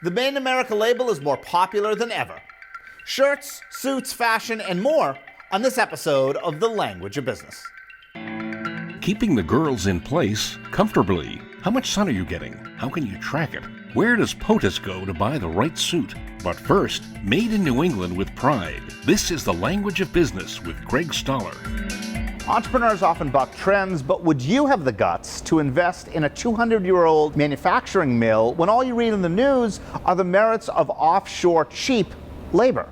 The Made in America label is more popular than ever. Shirts, suits, fashion, and more on this episode of The Language of Business. Keeping the girls in place comfortably. How much sun are you getting? How can you track it? Where does POTUS go to buy the right suit? But first, made in New England with pride. This is The Language of Business with Greg Stoller. Entrepreneurs often buck trends, but would you have the guts to invest in a 200-year-old manufacturing mill when all you read in the news are the merits of offshore cheap labor?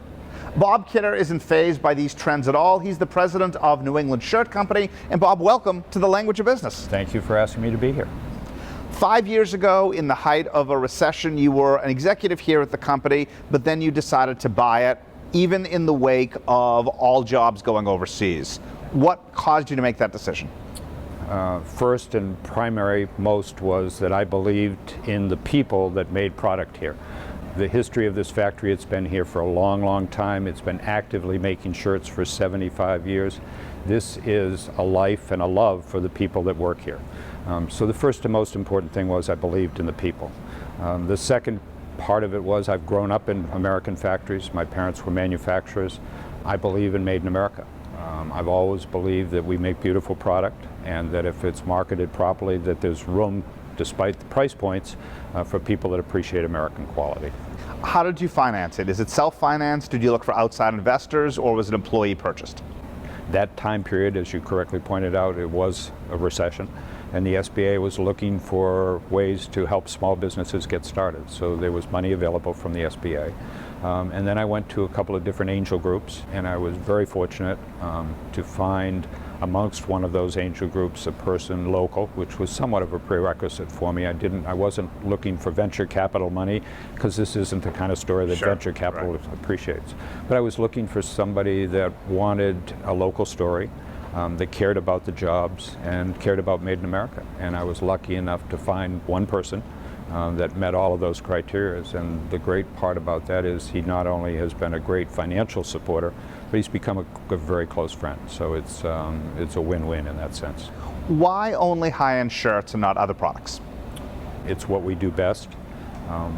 Bob Kidder isn't fazed by these trends at all. He's the president of New England Shirt Company. And Bob, welcome to The Language of Business. Thank you for asking me to be here. 5 years ago, in the height of a recession, you were an executive here at the company, but then you decided to buy it, even in the wake of all jobs going overseas. What caused you to make that decision? First and primary most was that I believed in the people that made product here. The history of this factory, it's been here for a long, long time. It's been actively making shirts for 75 years. This is a life and a love for the people that work here. So the first and most important thing was I believed in the people. The second part of it was I've grown up in American factories. My parents were manufacturers. I believe in Made in America. I've always believed that we make beautiful product and that if it's marketed properly, that there's room, despite the price points, for people that appreciate American quality. How did you finance it? Is it self-financed? Did you look for outside investors, or was it employee purchased? That time period, as you correctly pointed out, it was a recession, and the SBA was looking for ways to help small businesses get started. So there was money available from the SBA. And then I went to a couple of different angel groups, and I was very fortunate to find amongst one of those angel groups a person local, which was somewhat of a prerequisite for me. I wasn't looking for venture capital money, because this isn't the kind of story that venture capital appreciates. But I was looking for somebody that wanted a local story, that cared about the jobs and cared about Made in America. And I was lucky enough to find one person that met all of those criteria. And the great part about that is he not only has been a great financial supporter, but he's become a very close friend. So it's a win-win in that sense. Why only high-end shirts and not other products? It's what we do best.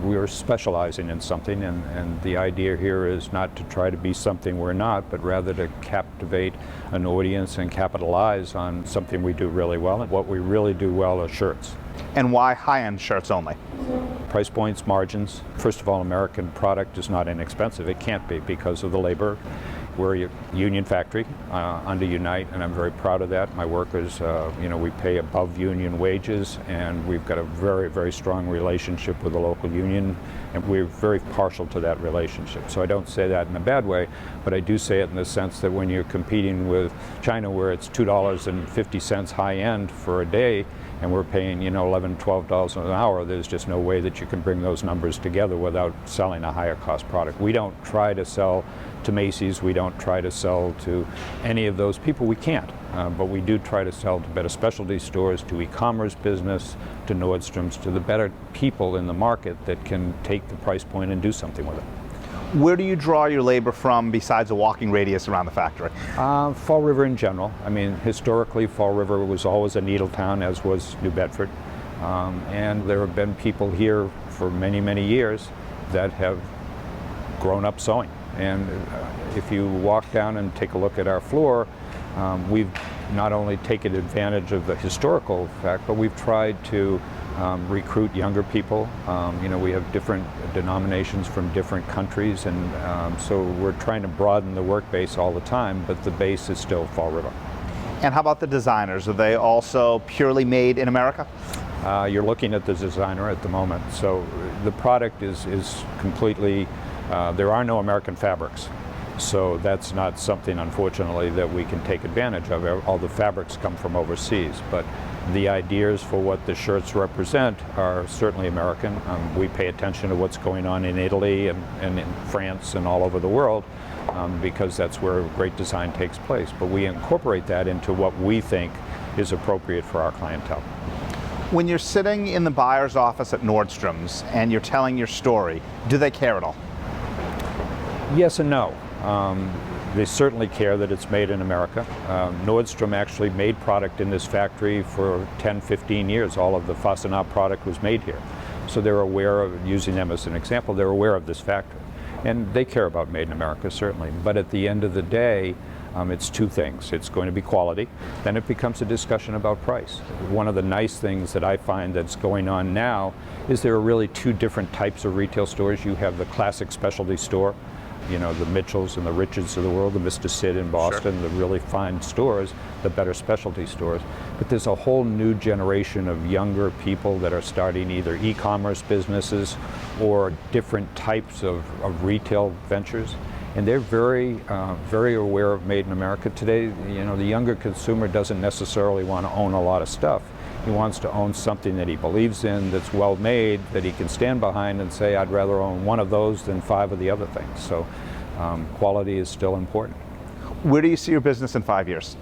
We are specializing in something, and the idea here is not to try to be something we're not, but rather to captivate an audience and capitalize on something we do really well. And what we really do well are shirts. And why high-end shirts only? Price points, margins. First of all, American product is not inexpensive. It can't be because of the labor. We're a union factory under Unite, and I'm very proud of that. My workers, we pay above union wages, and we've got a very, very strong relationship with the local union, and we're very partial to that relationship. So I don't say that in a bad way, but I do say it in the sense that when you're competing with China, where it's $2.50 high end for a day, and we're paying, $11, $12 an hour, there's just no way that you can bring those numbers together without selling a higher cost product. We don't try to sell to Macy's, we don't try to sell to any of those people. We can't, but we do try to sell to better specialty stores, to e-commerce business, to Nordstrom's, to the better people in the market that can take the price point and do something with it. Where do you draw your labor from besides a walking radius around the factory? Fall River in general. I mean, historically, Fall River was always a needle town, as was New Bedford. And there have been people here for many, many years that have grown up sewing. And if you walk down and take a look at our floor, we've not only taken advantage of the historical fact, but we've tried to recruit younger people. We have different denominations from different countries, and so we're trying to broaden the work base all the time, but the base is still Fall River. And how about the designers? Are they also purely made in America? You're looking at the designer at the moment. So the product is completely, there are no American fabrics. So that's not something, unfortunately, that we can take advantage of. All the fabrics come from overseas, but the ideas for what the shirts represent are certainly American. We pay attention to what's going on in Italy and in France and all over the world, because that's where great design takes place. But we incorporate that into what we think is appropriate for our clientele. When you're sitting in the buyer's office at Nordstrom's and you're telling your story, do they care at all? Yes and no. They certainly care that it's made in America. Nordstrom actually made product in this factory for 10, 15 years. All of the Fastenal product was made here. So they're aware of, using them as an example, they're aware of this factor. And they care about Made in America, certainly. But at the end of the day, it's two things. It's going to be quality, then it becomes a discussion about price. One of the nice things that I find that's going on now is there are really two different types of retail stores. You have the classic specialty store, you know, the Mitchells and the Richards of the world, the Mr. Sid in Boston, the really fine stores, the better specialty stores. But there's a whole new generation of younger people that are starting either e-commerce businesses or different types of retail ventures. And they're very aware of Made in America. Today, you know, the younger consumer doesn't necessarily want to own a lot of stuff. He wants to own something that he believes in, that's well made, that he can stand behind and say, I'd rather own one of those than 5 of the other things. So quality is still important. Where do you see your business in 5 years?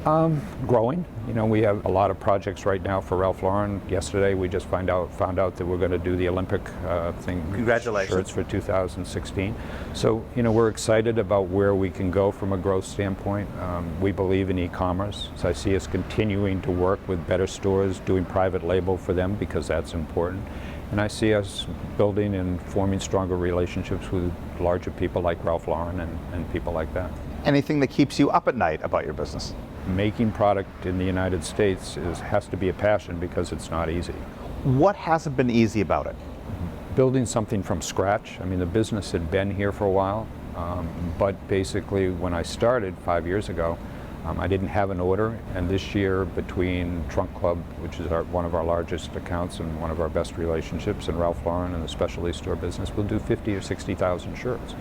Growing. You know, we have a lot of projects right now for Ralph Lauren. Yesterday we just found out that we're going to do the Olympic thing. Congratulations. Shirts for 2016. So, you know, we're excited about where we can go from a growth standpoint. We believe in e-commerce. So I see us continuing to work with better stores, doing private label for them because that's important. And I see us building and forming stronger relationships with larger people like Ralph Lauren and people like that. Anything that keeps you up at night about your business? Making product in the United States has to be a passion because it's not easy. What hasn't been easy about it? Building something from scratch. I mean, the business had been here for a while, but basically when I started 5 years ago, I didn't have an order, and this year between Trunk Club, which is one of our largest accounts and one of our best relationships, and Ralph Lauren and the specialty store business, we'll do 50 or 60,000 shirts.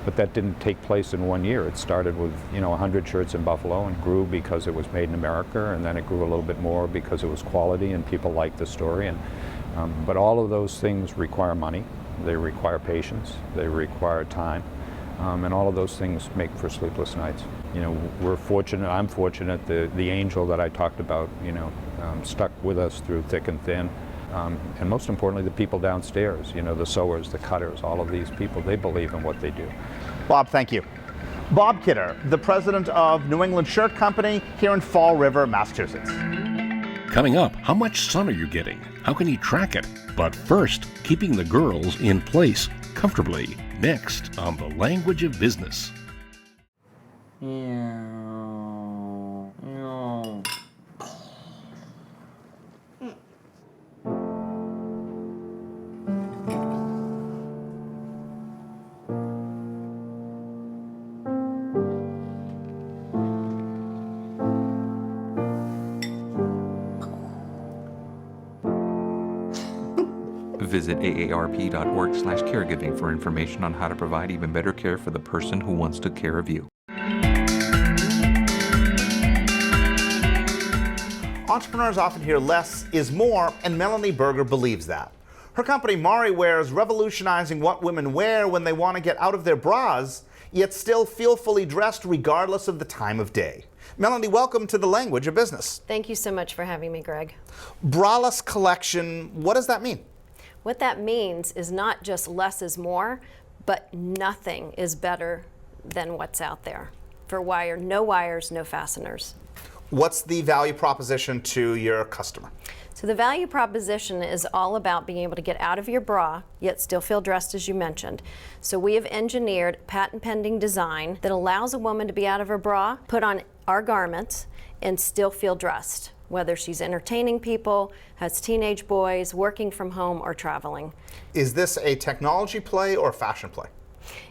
But that didn't take place in 1 year. It started with, you know, 100 shirts in Buffalo and grew because it was made in America, and then it grew a little bit more because it was quality and people liked the story. And but all of those things require money, they require patience, they require time, and all of those things make for sleepless nights. You know, we're fortunate, I'm fortunate, the angel that I talked about, you know, stuck with us through thick and thin. And most importantly, the people downstairs, you know, the sewers, the cutters, all of these people, they believe in what they do. Bob, thank you. Bob Kidder, the president of New England Shirt Company here in Fall River, Massachusetts. Coming up, how much sun are you getting? How can you track it? But first, keeping the girls in place comfortably. Next on The Language of Business. Visit aarp.org/caregiving for information on how to provide even better care for the person who wants to care of you. Entrepreneurs often hear less is more, and Melanie Berger believes that. Her company, Mari Wear, is revolutionizing what women wear when they want to get out of their bras, yet still feel fully dressed regardless of the time of day. Melanie, welcome to The Language of Business. Thank you so much for having me, Greg. Braless collection, what does that mean? What that means is not just less is more, but nothing is better than what's out there. For no wires, no fasteners. What's the value proposition to your customer? So the value proposition is all about being able to get out of your bra, yet still feel dressed, as you mentioned. So we have engineered patent pending design that allows a woman to be out of her bra, put on our garments, and still feel dressed, whether she's entertaining people, has teenage boys, working from home, or traveling. Is this a technology play or a fashion play?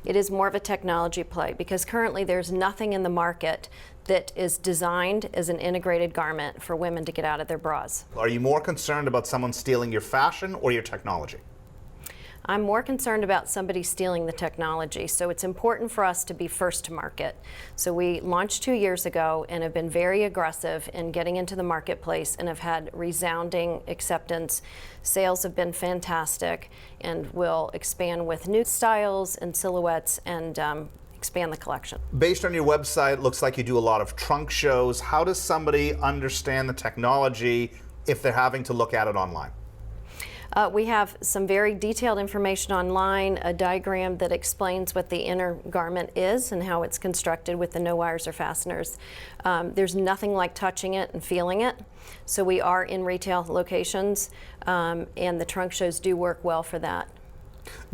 It is more of a technology play because currently there's nothing in the market that is designed as an integrated garment for women to get out of their bras. Are you more concerned about someone stealing your fashion or your technology? I'm more concerned about somebody stealing the technology, so it's important for us to be first to market. So we launched 2 years ago and have been very aggressive in getting into the marketplace and have had resounding acceptance. Sales have been fantastic, and we'll expand with new styles and silhouettes and expand the collection. Based on your website, it looks like you do a lot of trunk shows. How does somebody understand the technology if they're having to look at it online? We have some very detailed information online, a diagram that explains what the inner garment is and how it's constructed with the no wires or fasteners. There's nothing like touching it and feeling it. So we are in retail locations, and the trunk shows do work well for that.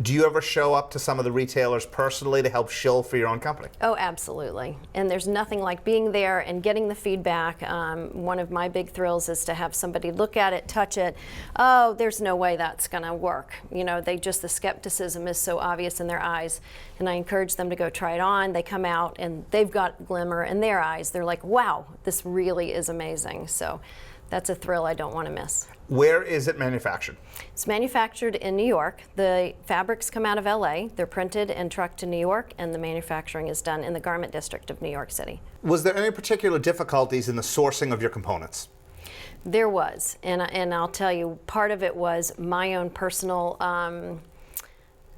Do you ever show up to some of the retailers personally to help shill for your own company? Oh, absolutely. And there's nothing like being there and getting the feedback. One of my big thrills is to have somebody look at it, touch it. Oh, there's no way that's going to work. You know, the skepticism is so obvious in their eyes. And I encourage them to go try it on. They come out and they've got glimmer in their eyes. They're like, wow, this really is amazing. So that's a thrill I don't want to miss. Where is it manufactured? It's manufactured in New York. The fabrics come out of LA. They're printed and trucked to New York, and the manufacturing is done in the garment district of New York City. Was there any particular difficulties in the sourcing of your components? There was, and I'll tell you, part of it was my own personal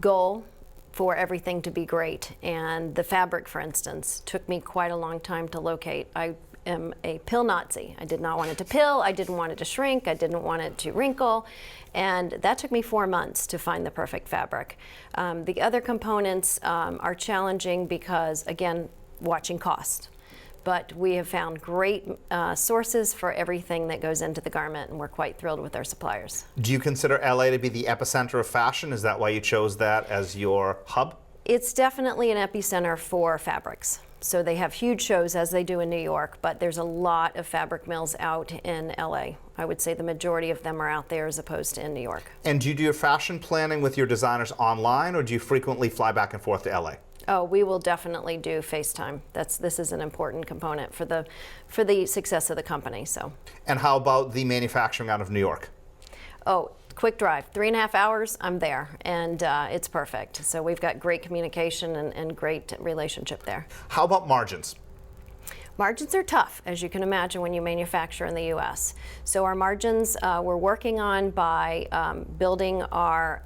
goal for everything to be great. And the fabric, for instance, took me quite a long time to locate. I am a pill Nazi. I did not want it to pill, I didn't want it to shrink, I didn't want it to wrinkle, and that took me 4 months to find the perfect fabric. The other components are challenging because, again, watching cost. But we have found great sources for everything that goes into the garment, and we're quite thrilled with our suppliers. Do you consider LA to be the epicenter of fashion? Is that why you chose that as your hub? It's definitely an epicenter for fabrics. So they have huge shows, as they do in New York, but there's a lot of fabric mills out in LA. I would say the majority of them are out there as opposed to in New York. And do you do your fashion planning with your designers online, or do you frequently fly back and forth to LA? Oh, we will definitely do FaceTime. This is an important component for the success of the company. So. And how about the manufacturing out of New York? Oh, quick drive, 3.5 hours, I'm there, and it's perfect. So we've got great communication and great relationship there. How about margins? Margins are tough, as you can imagine, when you manufacture in the U.S. So our margins we're working on by building our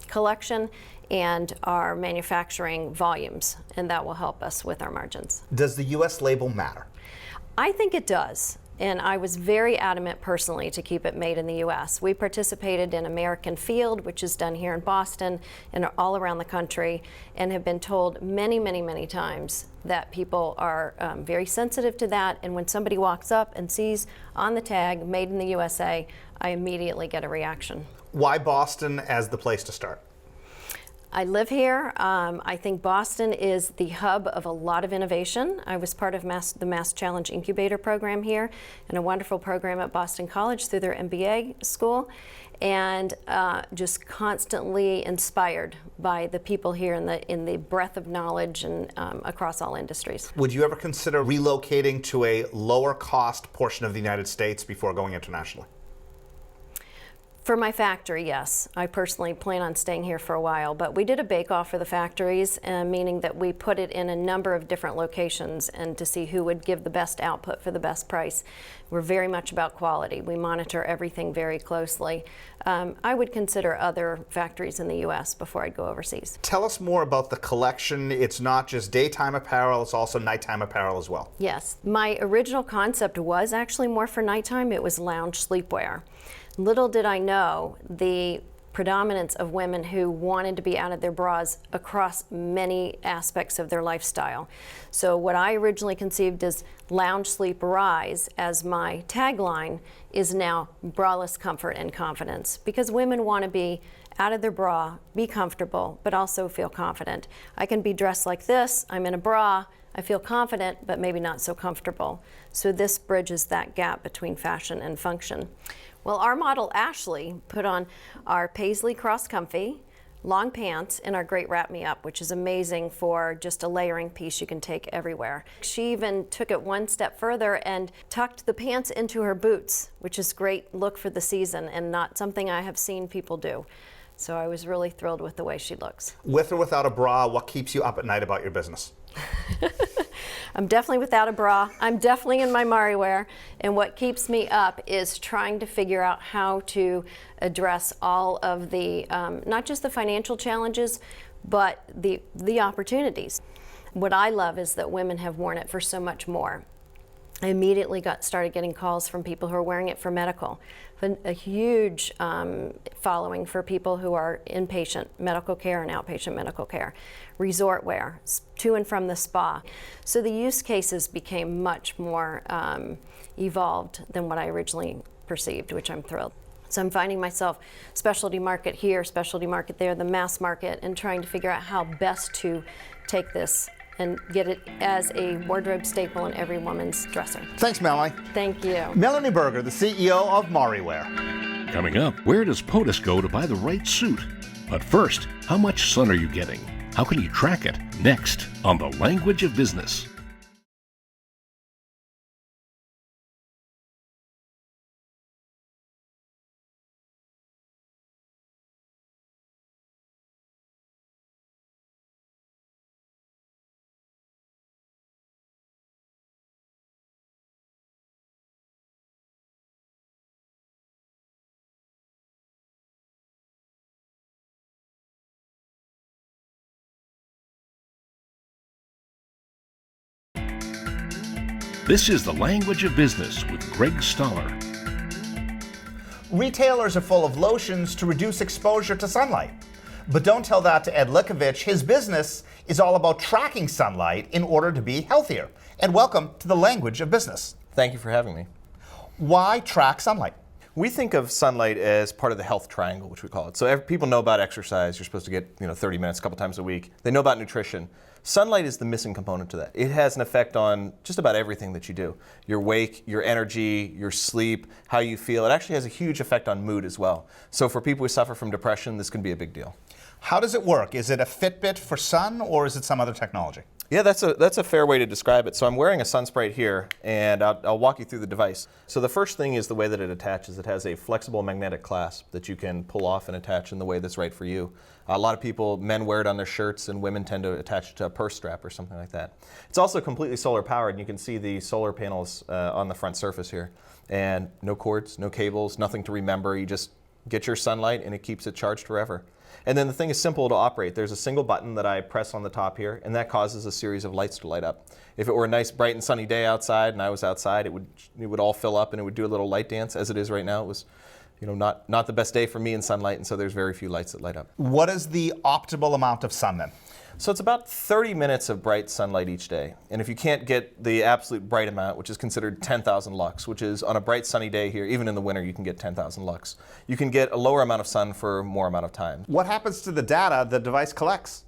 collection and our manufacturing volumes, and that will help us with our margins. Does the U.S. label matter? I think it does. And I was very adamant personally to keep it made in the U.S. We participated in American Field, which is done here in Boston and all around the country, and have been told many, many, many times that people are very sensitive to that. And when somebody walks up and sees on the tag, made in the USA, I immediately get a reaction. Why Boston as the place to start? I live here. I think Boston is the hub of a lot of innovation. I was part of the Mass Challenge Incubator program here, and a wonderful program at Boston College through their MBA school, and just constantly inspired by the people here in the breadth of knowledge and across all industries. Would you ever consider relocating to a lower cost portion of the United States before going internationally? For my factory, yes. I personally plan on staying here for a while, but we did a bake-off for the factories, meaning that we put it in a number of different locations and to see who would give the best output for the best price. We're very much about quality. We monitor everything very closely. I would consider other factories in the U.S. before I'd go overseas. Tell us more about the collection. It's not just daytime apparel, it's also nighttime apparel as well. Yes. My original concept was actually more for nighttime. It was lounge sleepwear. Little did I know the predominance of women who wanted to be out of their bras across many aspects of their lifestyle. So what I originally conceived as lounge, sleep, rise as my tagline is now braless comfort and confidence, because women want to be out of their bra, be comfortable, but also feel confident. I can be dressed like this, I'm in a bra, I feel confident, but maybe not so comfortable. So this bridges that gap between fashion and function. Well, our model, Ashley, put on our paisley cross comfy, long pants, and our great wrap me up, which is amazing for just a layering piece you can take everywhere. She even took it one step further and tucked the pants into her boots, which is great look for the season and not something I have seen people do. So I was really thrilled with the way she looks. With or without a bra, what keeps you up at night about your business? I'm definitely without a bra. I'm definitely in my Mari wear. And what keeps me up is trying to figure out how to address all of the, not just the financial challenges, but the opportunities. What I love is that women have worn it for so much more. I immediately started getting calls from people who are wearing it for medical. A huge following for people who are inpatient medical care and outpatient medical care, resort wear, to and from the spa. So the use cases became much more evolved than what I originally perceived, which I'm thrilled. So I'm finding myself specialty market here, specialty market there, the mass market, and trying to figure out how best to take this and get it as a wardrobe staple in every woman's dresser. Thanks, Melanie. Thank you. Melanie Berger, the CEO of Mariwear. Coming up, where does POTUS go to buy the right suit? But first, how much sun are you getting? How can you track it? Next, on The Language of Business. This is The Language of Business with Greg Stoller. Retailers are full of lotions to reduce exposure to sunlight. But don't tell that to Ed Likovich. His business is all about tracking sunlight in order to be healthier. Ed, welcome to The Language of Business. Thank you for having me. Why track sunlight? We think of sunlight as part of the health triangle, which we call it. So people know about exercise. You're supposed to get 30 minutes a couple times a week. They know about nutrition. Sunlight is the missing component to that. It has an effect on just about everything that you do. Your wake, your energy, your sleep, how you feel. It actually has a huge effect on mood as well. So for people who suffer from depression, this can be a big deal. How does it work? Is it a Fitbit for sun, or is it some other technology? Yeah, that's a fair way to describe it. So I'm wearing a SunSprite here, and I'll walk you through the device. So the first thing is the way that it attaches. It has a flexible magnetic clasp that you can pull off and attach in the way that's right for you. A lot of people, men wear it on their shirts, and women tend to attach it to a purse strap or something like that. It's also completely solar powered, and you can see the solar panels on the front surface here. And no cords, no cables, nothing to remember. You just get your sunlight, and it keeps it charged forever. And then the thing is simple to operate. There's a single button that I press on the top here, and that causes a series of lights to light up. If it were a nice, bright and sunny day outside, and I was outside, it would all fill up, and it would do a little light dance. As it is right now, it was, not the best day for me in sunlight, and so there's very few lights that light up. What is the optimal amount of sun then? So it's about 30 minutes of bright sunlight each day. And if you can't get the absolute bright amount, which is considered 10,000 lux, which is on a bright sunny day here, even in the winter, you can get 10,000 lux. You can get a lower amount of sun for more amount of time. What happens to the data the device collects?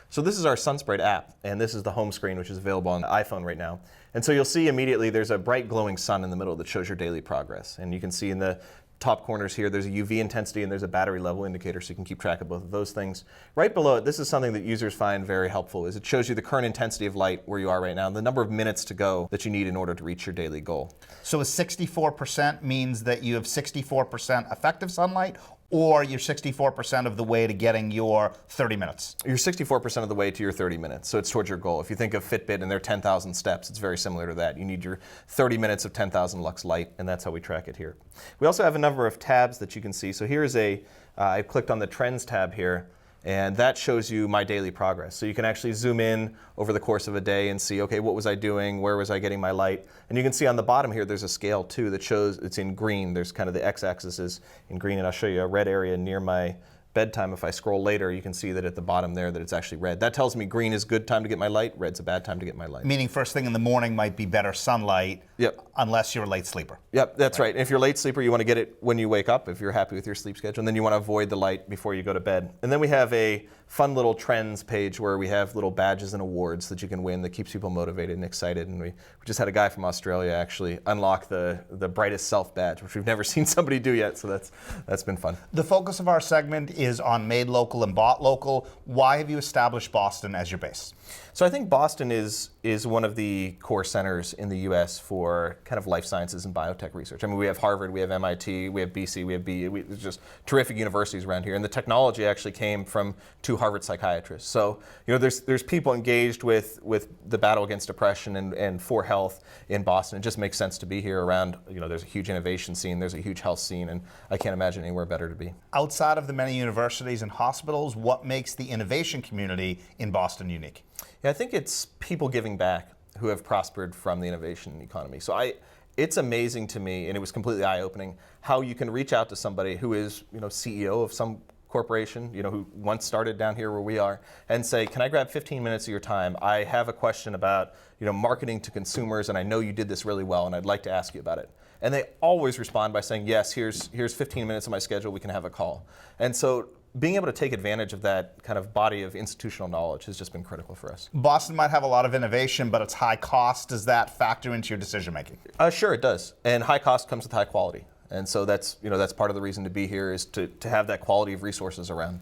So this is our SunSprite app, and this is the home screen, which is available on the iPhone right now. And so you'll see immediately there's a bright glowing sun in the middle that shows your daily progress. And you can see in the top corners here, there's a UV intensity and there's a battery level indicator, so you can keep track of both of those things. Right below it, this is something that users find very helpful, is it shows you the current intensity of light where you are right now, and the number of minutes to go that you need in order to reach your daily goal. So a 64% means that you have 64% effective sunlight, or you're 64% of the way to getting your 30 minutes? You're 64% of the way to your 30 minutes, so it's towards your goal. If you think of Fitbit and their 10,000 steps, it's very similar to that. You need your 30 minutes of 10,000 lux light, and that's how we track it here. We also have a number of tabs that you can see. So here's I clicked on the Trends tab here, and that shows you my daily progress. So you can actually zoom in over the course of a day and see, okay, what was I doing? Where was I getting my light? And you can see on the bottom here, there's a scale too that shows it's in green. There's kind of the x-axis is in green, and I'll show you a red area near my bedtime. If I scroll later, you can see that at the bottom there that it's actually red. That tells me green is good time to get my light, red's a bad time to get my light. Meaning first thing in the morning might be better sunlight, yep, unless you're a late sleeper. Yep, that's right. And if you're a late sleeper, you want to get it when you wake up, if you're happy with your sleep schedule, and then you want to avoid the light before you go to bed. And then we have a fun little trends page where we have little badges and awards that you can win that keeps people motivated and excited. And we just had a guy from Australia actually unlock the brightest self badge, which we've never seen somebody do yet, so that's been fun. The focus of our segment is on made local and bought local. Why have you established Boston as your base? So I think Boston is one of the core centers in the U.S. for kind of life sciences and biotech research. I mean, we have Harvard, we have MIT, we have BC, we have BU. There's just terrific universities around here. And the technology actually came from two Harvard psychiatrists. So there's people engaged with the battle against depression and for health in Boston. It just makes sense to be here around, there's a huge innovation scene, there's a huge health scene, and I can't imagine anywhere better to be. Outside of the many universities and hospitals, what makes the innovation community in Boston unique? Yeah, I think it's people giving back. who have prospered from the innovation economy. So it's amazing to me, and it was completely eye-opening, how you can reach out to somebody who is, CEO of some corporation, who once started down here where we are, and say, can I grab 15 minutes of your time? I have a question about, marketing to consumers, and I know you did this really well, and I'd like to ask you about it. And they always respond by saying, yes, here's 15 minutes of my schedule, we can have a call. And so being able to take advantage of that kind of body of institutional knowledge has just been critical for us. Boston might have a lot of innovation, but it's high cost. Does that factor into your decision making? Sure, it does. And high cost comes with high quality. And so that's part of the reason to be here, is to have that quality of resources around.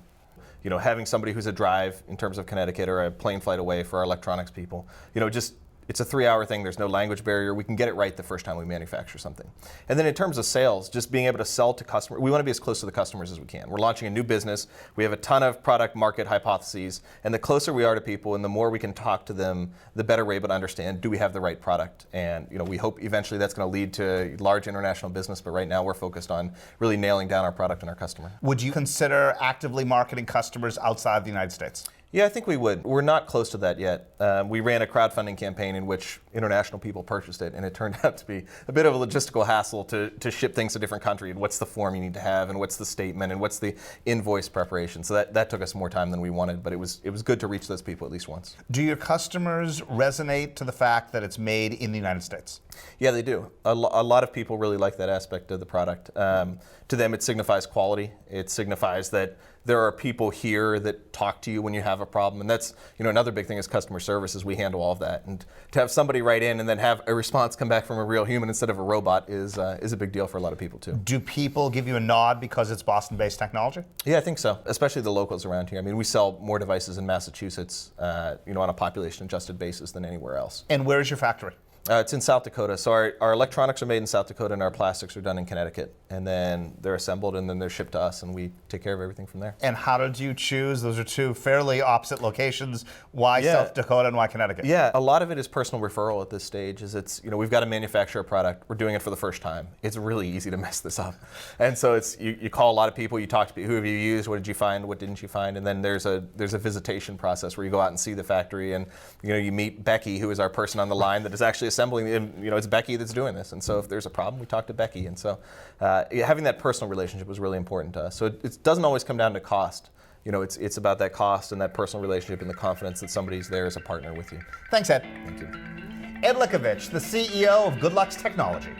Having somebody who's a drive in terms of Connecticut or a plane flight away for our electronics people, it's a 3-hour thing. There's no language barrier. We can get it right the first time we manufacture something. And then in terms of sales, just being able to sell to customers, we want to be as close to the customers as we can. We're launching a new business. We have a ton of product market hypotheses. And the closer we are to people and the more we can talk to them, the better we're able to understand, do we have the right product? And we hope eventually that's going to lead to large international business. But right now we're focused on really nailing down our product and our customer. Would you consider actively marketing customers outside the United States? Yeah, I think we would. We're not close to that yet. We ran a crowdfunding campaign in which international people purchased it, and it turned out to be a bit of a logistical hassle to ship things to different countries. What's the form you need to have, and what's the statement, and what's the invoice preparation. So that took us more time than we wanted, but it was good to reach those people at least once. Do your customers resonate to the fact that it's made in the United States? Yeah, they do. A lot of people really like that aspect of the product. To them, it signifies quality. It signifies that there are people here that talk to you when you have a problem, and that's another big thing is customer service. Is we handle all of that, and to have somebody write in and then have a response come back from a real human instead of a robot is a big deal for a lot of people too. Do people give you a nod because it's Boston-based technology? Yeah, I think so. Especially the locals around here. I mean, we sell more devices in Massachusetts, on a population-adjusted basis than anywhere else. And where is your factory? It's in South Dakota. So our electronics are made in South Dakota, and our plastics are done in Connecticut. And then they're assembled, and then they're shipped to us, and we take care of everything from there. And how did you choose? Those are two fairly opposite locations. Why South Dakota and why Connecticut? Yeah, a lot of it is personal referral at this stage. It's we've got to manufacture a product. We're doing it for the first time. It's really easy to mess this up. And so it's you call a lot of people, you talk to people, who have you used, what did you find, what didn't you find? And then there's a visitation process where you go out and see the factory, and you meet Becky, who is our person on the line that is actually assembling. It's Becky that's doing this. And so if there's a problem, we talk to Becky. And so having that personal relationship was really important to us. So it doesn't always come down to cost. It's about that cost and that personal relationship and the confidence that somebody's there as a partner with you. Thanks, Ed. Thank you. Ed Likovich, the CEO of Good Luck's Technology.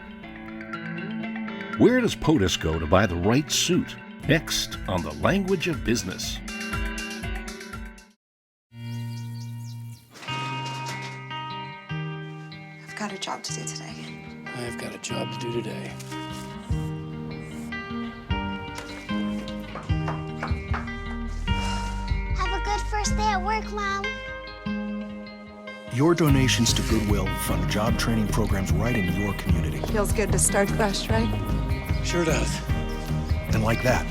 Where does POTUS go to buy the right suit? Next on The Language of Business. I've got a job to do today. I've got a job to do today. Have a good first day at work, Mom. Your donations to Goodwill fund job training programs right in your community. Feels good to start fresh, right? Sure does. And like that,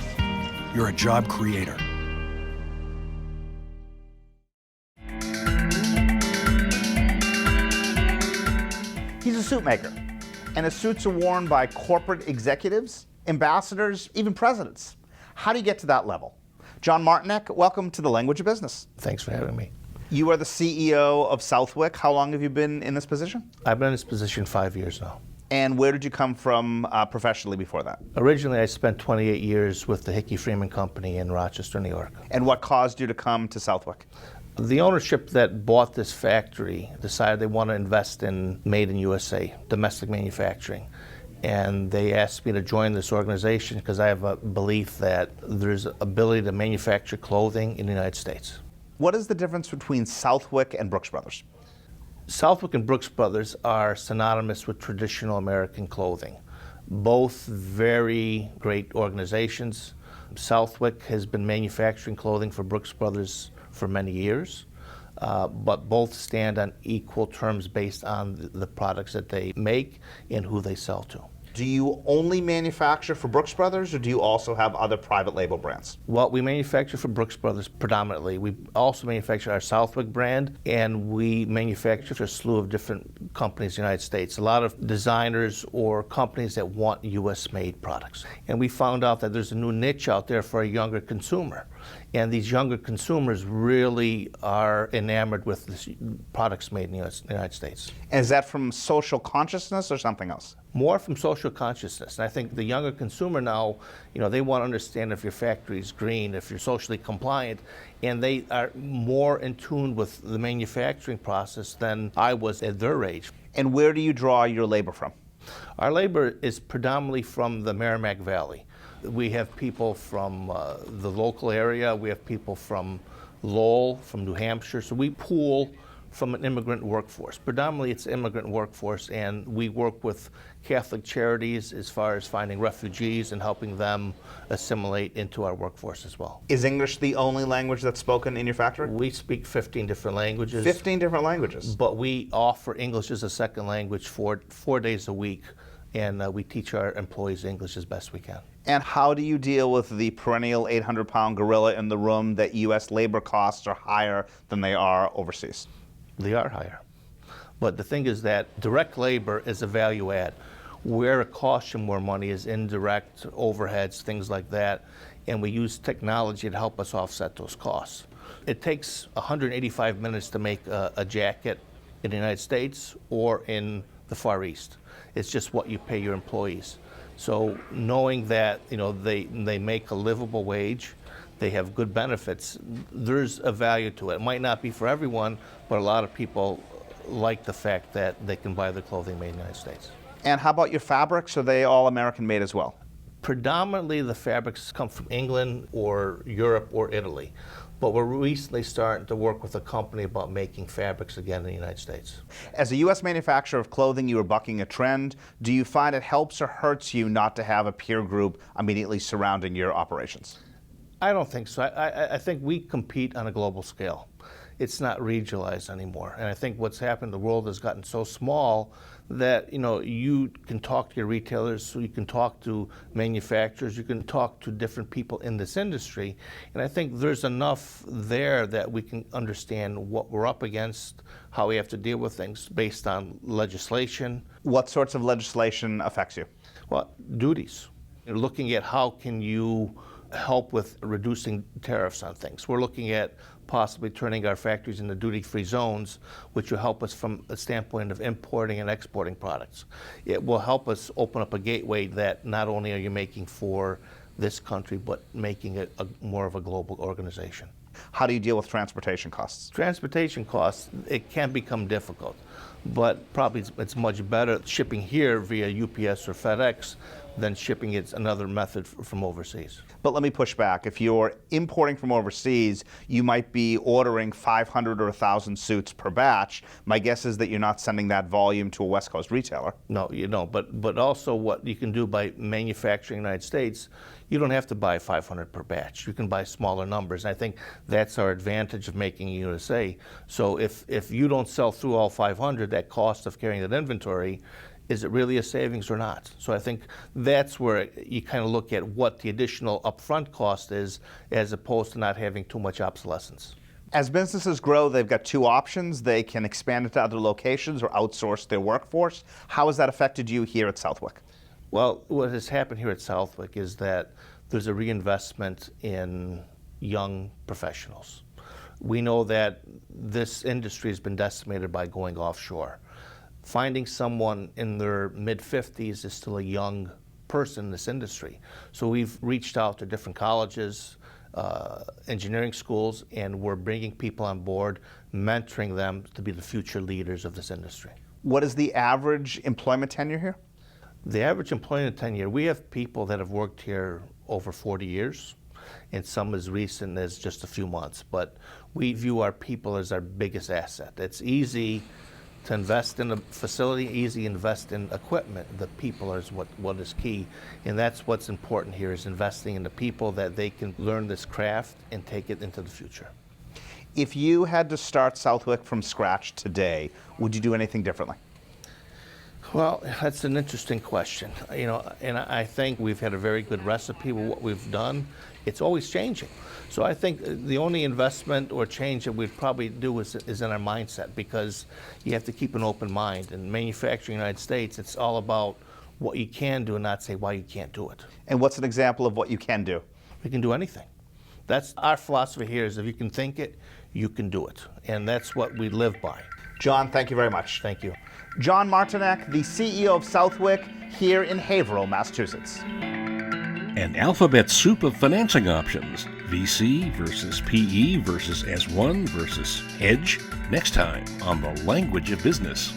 you're a job creator. He's a suit maker, and his suits are worn by corporate executives, ambassadors, even presidents. How do you get to that level? John Martinek, welcome to The Language of Business. Thanks for having me. You are the CEO of Southwick. How long have you been in this position? I've been in this position 5 years now. And where did you come from professionally before that? Originally, I spent 28 years with the Hickey Freeman Company in Rochester, New York. And what caused you to come to Southwick? The ownership that bought this factory decided they want to invest in made in USA, domestic manufacturing. And they asked me to join this organization because I have a belief that there's ability to manufacture clothing in the United States. What is the difference between Southwick and Brooks Brothers? Southwick and Brooks Brothers are synonymous with traditional American clothing. Both very great organizations. Southwick has been manufacturing clothing for Brooks Brothers for many years, but both stand on equal terms based on the products that they make and who they sell to. Do you only manufacture for Brooks Brothers, or do you also have other private label brands? Well, we manufacture for Brooks Brothers predominantly. We also manufacture our Southwick brand, and we manufacture for a slew of different companies in the United States. A lot of designers or companies that want U.S.-made products. And we found out that there's a new niche out there for a younger consumer. And these younger consumers really are enamored with the products made in the United States. And is that from social consciousness or something else? More from social consciousness. And I think the younger consumer now, they want to understand if your factory is green, if you're socially compliant, and they are more in tune with the manufacturing process than I was at their age. And where do you draw your labor from? Our labor is predominantly from the Merrimack Valley. We have people from the local area. We have people from Lowell, from New Hampshire. So we pool from an immigrant workforce. Predominantly it's immigrant workforce, and we work with Catholic charities as far as finding refugees and helping them assimilate into our workforce as well. Is English the only language that's spoken in your factory? We speak 15 different languages. 15 different languages? But we offer English as a second language 4 days a week, and we teach our employees English as best we can. And how do you deal with the perennial 800-pound gorilla in the room that U.S. labor costs are higher than they are overseas? They are higher. But the thing is that direct labor is a value add. Where it costs you more money is indirect overheads, things like that, and we use technology to help us offset those costs. It takes 185 minutes to make a jacket in the United States or in the Far East. It's just what you pay your employees. So knowing that they make a livable wage, they have good benefits, there's a value to it. It might not be for everyone, but a lot of people like the fact that they can buy their clothing made in the United States. And how about your fabrics? Are they all American made as well? Predominantly the fabrics come from England or Europe or Italy. But we're recently starting to work with a company about making fabrics again in the United States. As a U.S. manufacturer of clothing, you are bucking a trend. Do you find it helps or hurts you not to have a peer group immediately surrounding your operations? I don't think so. I think we compete on a global scale. It's not regionalized anymore. And I think what's happened, the world has gotten so small that you can talk to your retailers, so you can talk to manufacturers, you can talk to different people in this industry. And I think there's enough there that we can understand what we're up against, how we have to deal with things based on legislation. What sorts of legislation affects you? Well, duties. You're looking at how can you help with reducing tariffs on things. We're looking at possibly turning our factories into duty-free zones, which will help us from a standpoint of importing and exporting products. It will help us open up a gateway that not only are you making for this country, but making it more of a global organization. How do you deal with transportation costs? Transportation costs, it can become difficult, but probably it's much better shipping here via UPS or FedEx than shipping it another method from overseas. But let me push back. If you're importing from overseas, you might be ordering 500 or 1,000 suits per batch. My guess is that you're not sending that volume to a West Coast retailer. No, you don't. But also what you can do by manufacturing in the United States, you don't have to buy 500 per batch. You can buy smaller numbers. And I think that's our advantage of making in USA. So if you don't sell through all 500, that cost of carrying that inventory, is it really a savings or not? So I think that's where you kind of look at what the additional upfront cost is, as opposed to not having too much obsolescence. As businesses grow, they've got two options. They can expand it to other locations or outsource their workforce. How has that affected you here at Southwick? Well, what has happened here at Southwick is that there's a reinvestment in young professionals. We know that this industry has been decimated by going offshore. Finding someone in their mid-50s is still a young person in this industry. So we've reached out to different colleges, engineering schools, and we're bringing people on board, mentoring them to be the future leaders of this industry. What is the average employment tenure here? The average employment tenure, we have people that have worked here over 40 years, and some as recent as just a few months. But we view our people as our biggest asset. It's easy to invest in a facility, easy to invest in equipment. The people is what is key, and that's what's important here, is investing in the people that they can learn this craft and take it into the future. If you had to start Southwick from scratch today, would you do anything differently? Well, that's an interesting question. And I think we've had a very good recipe with what we've done. It's always changing. So I think the only investment or change that we'd probably do is in our mindset, because you have to keep an open mind. In manufacturing in the United States, it's all about what you can do and not say why you can't do it. And what's an example of what you can do? We can do anything. That's our philosophy here is if you can think it, you can do it. And that's what we live by. John, thank you very much. Thank you. John Martinek, the CEO of Southwick here in Haverhill, Massachusetts. An alphabet soup of financing options. VC versus PE versus S1 versus hedge. Next time on The Language of Business.